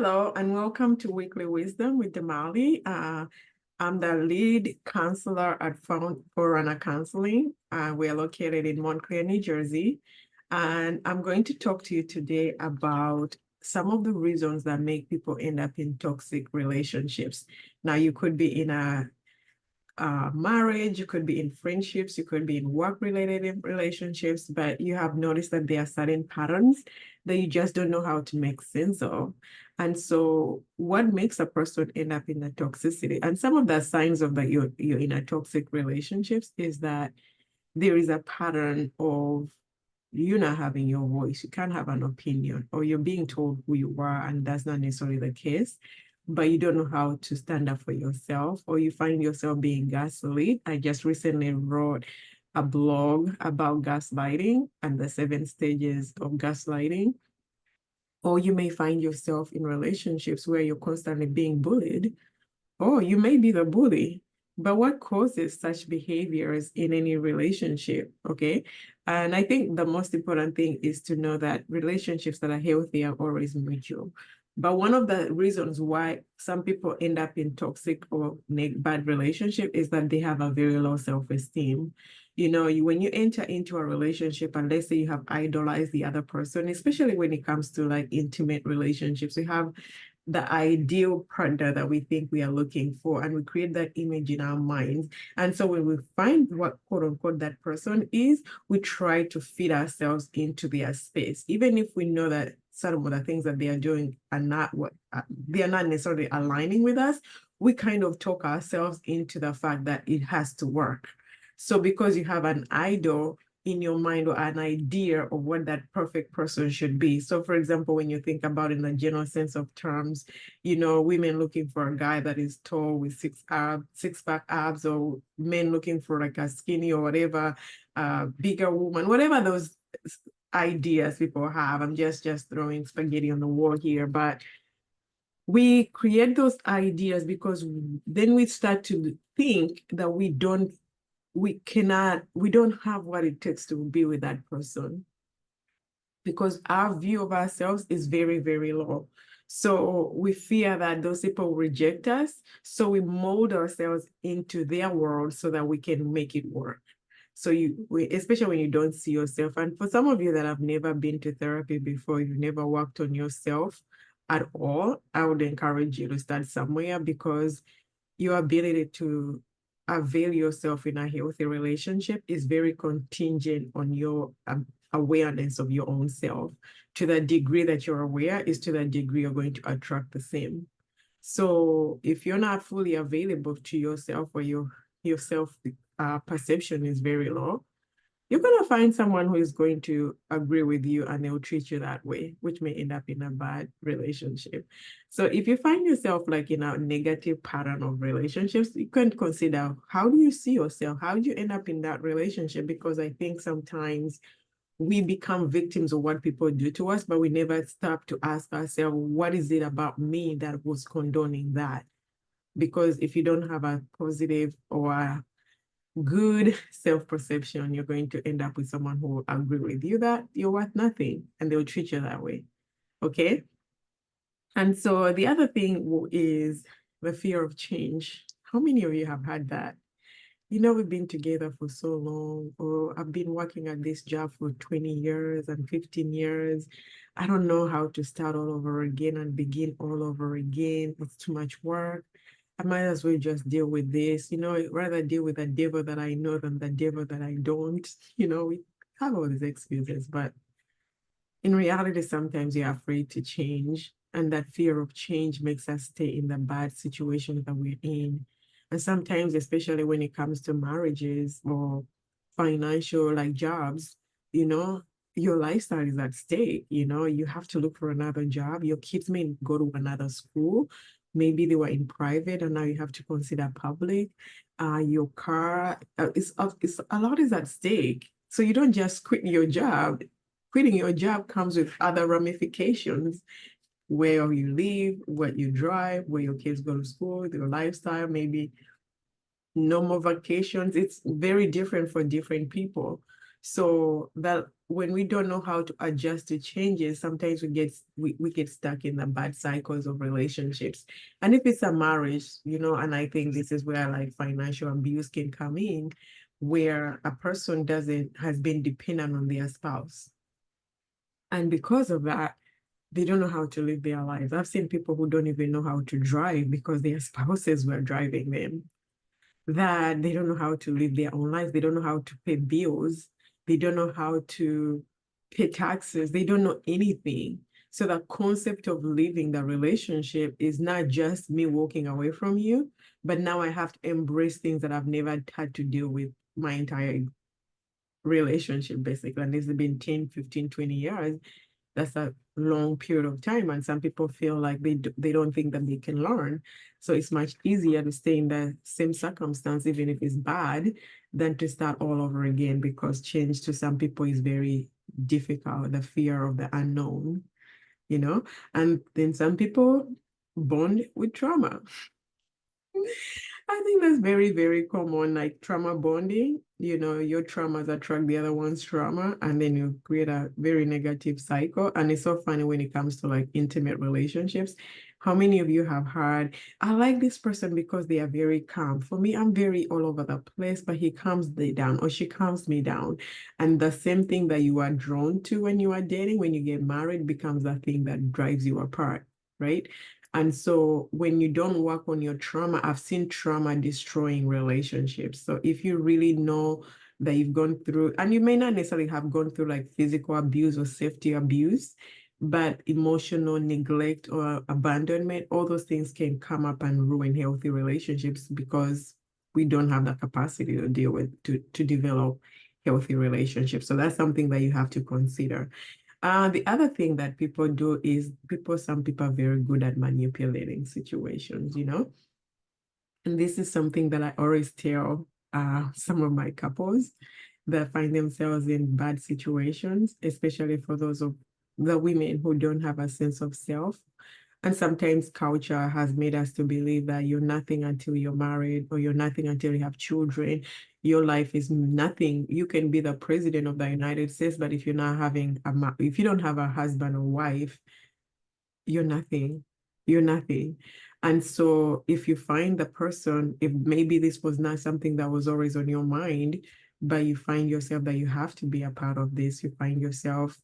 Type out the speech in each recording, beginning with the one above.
Hello and welcome to Weekly Wisdom with Damali. I'm the lead counselor at Forerunner Counseling. We're located in Montclair, New Jersey. And I'm going to talk to you today about some of the reasons that make people end up in toxic relationships. Now, you could be in a marriage, you could be in friendships, you could be in work-related relationships, but you have noticed that there are certain patterns that you just don't know how to make sense of. And so what makes a person end up in a toxicity? And some of the signs of that you're in a toxic relationships is that there is a pattern of you not having your voice. You can't have an opinion, or you're being told who you are, and that's not necessarily the case, but you don't know how to stand up for yourself, or you find yourself being gaslit. I just recently wrote a blog about gaslighting and the 7 stages of gaslighting. Or you may find yourself in relationships where you're constantly being bullied, or you may be the bully. But what causes such behaviors in any relationship? Okay. And I think the most important thing is to know that relationships that are healthy are always mutual. But one of the reasons why some people end up in toxic or bad relationship is that they have a very low self-esteem. When you enter into a relationship and let's say you have idolized the other person, especially when it comes to like intimate relationships, we have the ideal partner that we think we are looking for, and we create that image in our minds. And so when we find what quote unquote that person is, we try to fit ourselves into their space, even if we know that some of the things that they are doing are not what they are not necessarily aligning with us. We kind of talk ourselves into the fact that it has to work. So because you have an idol in your mind or an idea of what that perfect person should be. So for example, when you think about in the general sense of terms, women looking for a guy that is tall with six-pack abs, or men looking for like a skinny or whatever, bigger woman, whatever those ideas people have. I'm just throwing spaghetti on the wall here, but we create those ideas because then we start to think that we don't have what it takes to be with that person, because our view of ourselves is very, very low. So we fear that those people reject us. So we mold ourselves into their world so that we can make it work. So especially when you don't see yourself. And for some of you that have never been to therapy before, you've never worked on yourself at all, I would encourage you to start somewhere, because your ability to avail yourself in a healthy relationship is very contingent on your awareness of your own self. To the degree that you're aware is to the degree you're going to attract the same. So if you're not fully available to yourself, or your self perception is very low, you're going to find someone who is going to agree with you and they'll treat you that way, which may end up in a bad relationship. So if you find yourself like in a negative pattern of relationships, you can consider, how do you see yourself? How do you end up in that relationship? Because I think sometimes we become victims of what people do to us, but we never stop to ask ourselves, what is it about me that was condoning that? Because if you don't have a positive or a good self-perception, you're going to end up with someone who will agree with you that you're worth nothing, and they'll treat you that way. Okay. And so the other thing is the fear of change. How many of you have had that? We've been together for so long, or I've been working at this job for 20 years and 15 years. I don't know how to start all over again and begin all over again. It's too much work. I might as well just deal with this, rather deal with the devil that I know than the devil that I don't. We have all these excuses, but in reality, sometimes you're afraid to change. And that fear of change makes us stay in the bad situation that we're in. And sometimes, especially when it comes to marriages or financial, like jobs, your lifestyle is at stake. You have to look for another job. Your kids may go to another school. Maybe they were in private and now you have to consider public. Your car, it's a lot is at stake. So you don't just quit your job. Quitting your job comes with other ramifications: where you live, what you drive, where your kids go to school, your lifestyle, maybe no more vacations. It's very different for different people. So that when we don't know how to adjust to changes, sometimes we get stuck in the bad cycles of relationships. And if it's a marriage, and I think this is where like financial abuse can come in, where a person doesn't has been dependent on their spouse. And because of that, they don't know how to live their lives. I've seen people who don't even know how to drive because their spouses were driving them, that they don't know how to live their own lives. They don't know how to pay bills. They don't know how to pay taxes. They don't know anything. So the concept of living the relationship is not just me walking away from you, but now I have to embrace things that I've never had to deal with my entire relationship, basically. And this has been 10, 15, 20 years. That's a long period of time, and some people feel like they don't think that they can learn. So it's much easier to stay in the same circumstance, even if it's bad, than to start all over again, because change to some people is very difficult, the fear of the unknown, and then some people bond with trauma. I think that's very, very common, like trauma bonding. Your traumas attract the other one's trauma, and then you create a very negative cycle. And it's so funny when it comes to like intimate relationships. How many of you have heard, I like this person because they are very calm. For me, I'm very all over the place, but he calms me down or she calms me down. And the same thing that you are drawn to when you are dating, when you get married, becomes the thing that drives you apart, right? And so when you don't work on your trauma, I've seen trauma destroying relationships. So if you really know that you've gone through, and you may not necessarily have gone through like physical abuse or safety abuse, but emotional neglect or abandonment, all those things can come up and ruin healthy relationships because we don't have the capacity to deal with, to develop healthy relationships. So that's something that you have to consider. The other thing that people do is some people are very good at manipulating situations, And this is something that I always tell some of my couples that find themselves in bad situations, especially for those of the women who don't have a sense of self. And sometimes culture has made us to believe that you're nothing until you're married, or you're nothing until you have children. Your life is nothing. You can be the president of the United States, but if you're not having if you don't have a husband or wife, you're nothing. You're nothing. And so if you find the person, if maybe this was not something that was always on your mind, but you find yourself that you have to be a part of this, you find yourself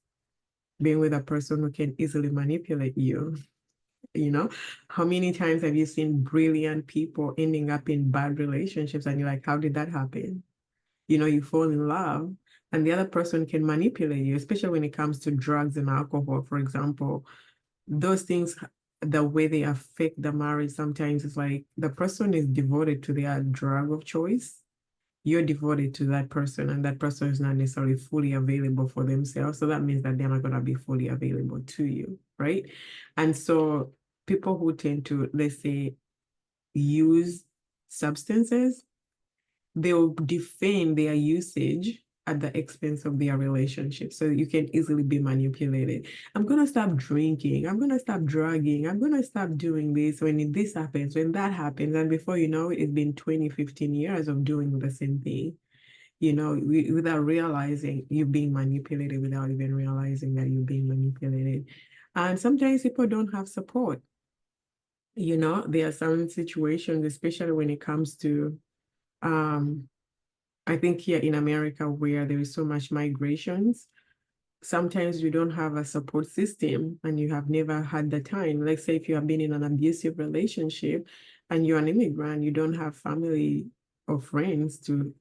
being with a person who can easily manipulate you. How many times have you seen brilliant people ending up in bad relationships and you're like, how did that happen? You fall in love and the other person can manipulate you, especially when it comes to drugs and alcohol, for example. Those things, the way they affect the marriage, sometimes it's like the person is devoted to their drug of choice. You're devoted to that person, and that person is not necessarily fully available for themselves. So that means that they're not going to be fully available to you, right? And so people who tend to, let's say, use substances, they'll defend their usage at the expense of their relationship. So you can easily be manipulated. I'm going to stop drinking. I'm going to stop drugging. I'm going to stop doing this when this happens, when that happens. And before you know it, it's been 20, 15 years of doing the same thing, without realizing you're being manipulated, without even realizing that you're being manipulated. And sometimes people don't have support. There are some situations, especially when it comes to I think here in America, where there is so much migrations, sometimes you don't have a support system and you have never had the time. Let's say if you have been in an abusive relationship and you're an immigrant, you don't have family or friends to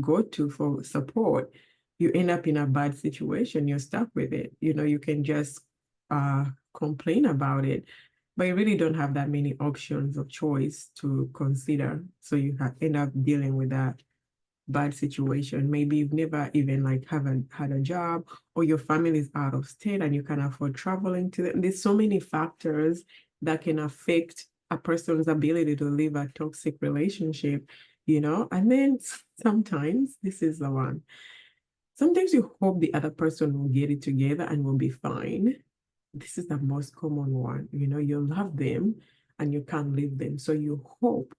go to for support. You end up in a bad situation. You're stuck with it. You can just complain about it, but you really don't have that many options of choice to consider. So you end up dealing with that bad situation. Maybe you've never even like haven't had a job, or your family is out of state and you can't afford traveling to them. There's so many factors that can affect a person's ability to live a toxic relationship, and then sometimes this is the one. Sometimes you hope the other person will get it together and will be fine. This is the most common one. You love them and you can't leave them. So you hope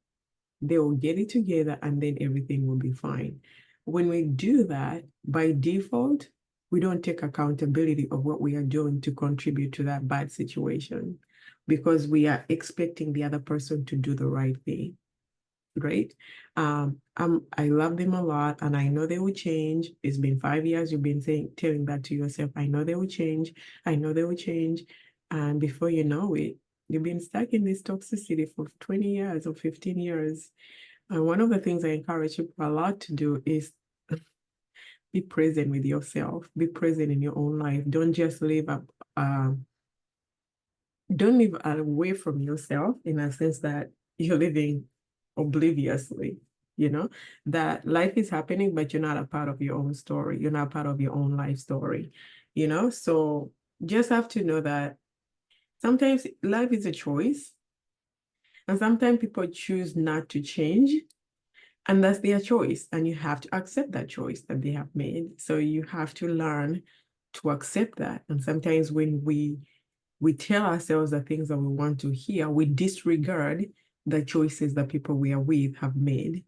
they will get it together and then everything will be fine. When we do that, by default, we don't take accountability of what we are doing to contribute to that bad situation, because we are expecting the other person to do the right thing. Right? I love them a lot, and I know they will change. It's been 5 years. You've been telling that to yourself. I know they will change. I know they will change. And before you know it, you've been stuck in this toxicity for 20 years or 15 years. And one of the things I encourage people a lot to do is be present with yourself. Be present in your own life. Don't just live up. Don't live away from yourself in a sense that you're living obliviously, that life is happening, but you're not a part of your own story. You're not part of your own life story, So just have to know that sometimes life is a choice, and sometimes people choose not to change, and that's their choice. And you have to accept that choice that they have made. So you have to learn to accept that. And sometimes when we tell ourselves the things that we want to hear, we disregard the choices that people we are with have made.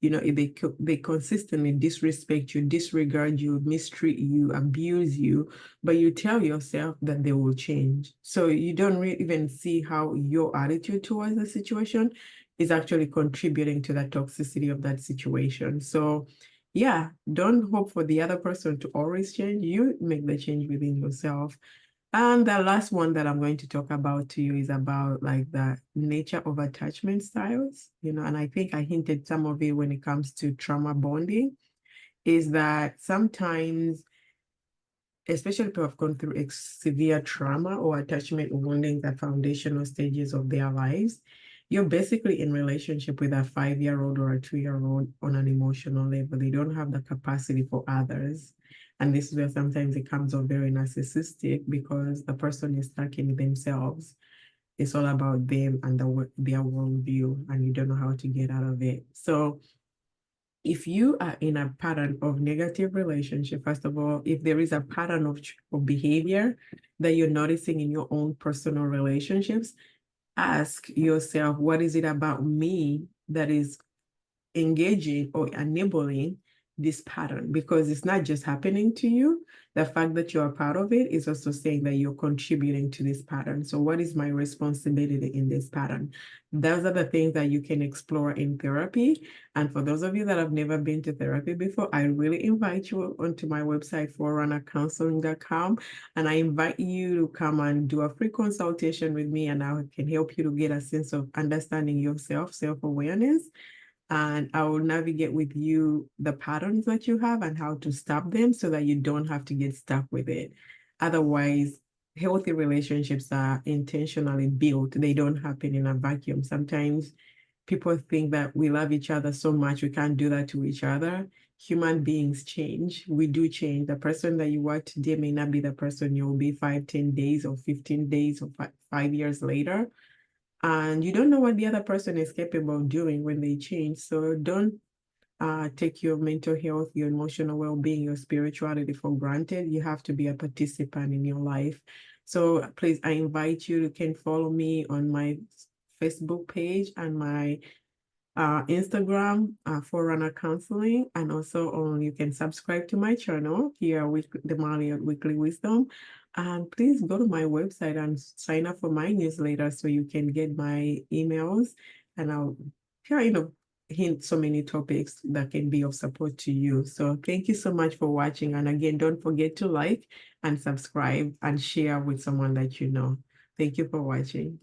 If they consistently disrespect you, disregard you, mistreat you, abuse you, but you tell yourself that they will change. So you don't really even see how your attitude towards the situation is actually contributing to the toxicity of that situation. So yeah, don't hope for the other person to always change. You make the change within yourself. And the last one that I'm going to talk about to you is about like the nature of attachment styles, and I think I hinted some of it when it comes to trauma bonding, is that sometimes, especially people have gone through severe trauma or attachment wounding, the foundational stages of their lives, you're basically in relationship with a 5-year-old or a 2-year-old on an emotional level. They don't have the capacity for others. And this is where sometimes it comes off very narcissistic, because the person is stuck in themselves. It's all about them and their worldview, and you don't know how to get out of it. So if you are in a pattern of negative relationship, first of all, if there is a pattern of behavior that you're noticing in your own personal relationships, ask yourself, what is it about me that is engaging or enabling this pattern? Because it's not just happening to you. The fact that you're a part of it is also saying that you're contributing to this pattern. So what is my responsibility in this pattern? Those are the things that you can explore in therapy. And for those of you that have never been to therapy before, I really invite you onto my website, forerunnercounseling.com, and I invite you to come and do a free consultation with me, and I can help you to get a sense of understanding yourself, self-awareness, and I will navigate with you the patterns that you have and how to stop them so that you don't have to get stuck with it. Otherwise, healthy relationships are intentionally built. They don't happen in a vacuum. Sometimes people think that we love each other so much, we can't do that to each other. Human beings change. We do change. The person that you are today may not be the person you'll be 5, 10 days or 15 days or 5 years later. And you don't know what the other person is capable of doing when they change. So don't take your mental health, your emotional well-being, your spirituality for granted. You have to be a participant in your life. So please, I invite you to follow me on my Facebook page and my Instagram, Forerunner Counseling, and also you can subscribe to my channel here with the Marriott Weekly Wisdom. And please go to my website and sign up for my newsletter so you can get my emails, and I'll hint so many topics that can be of support to you. So thank you so much for watching. And again, don't forget to like and subscribe and share with someone that you know. Thank you for watching.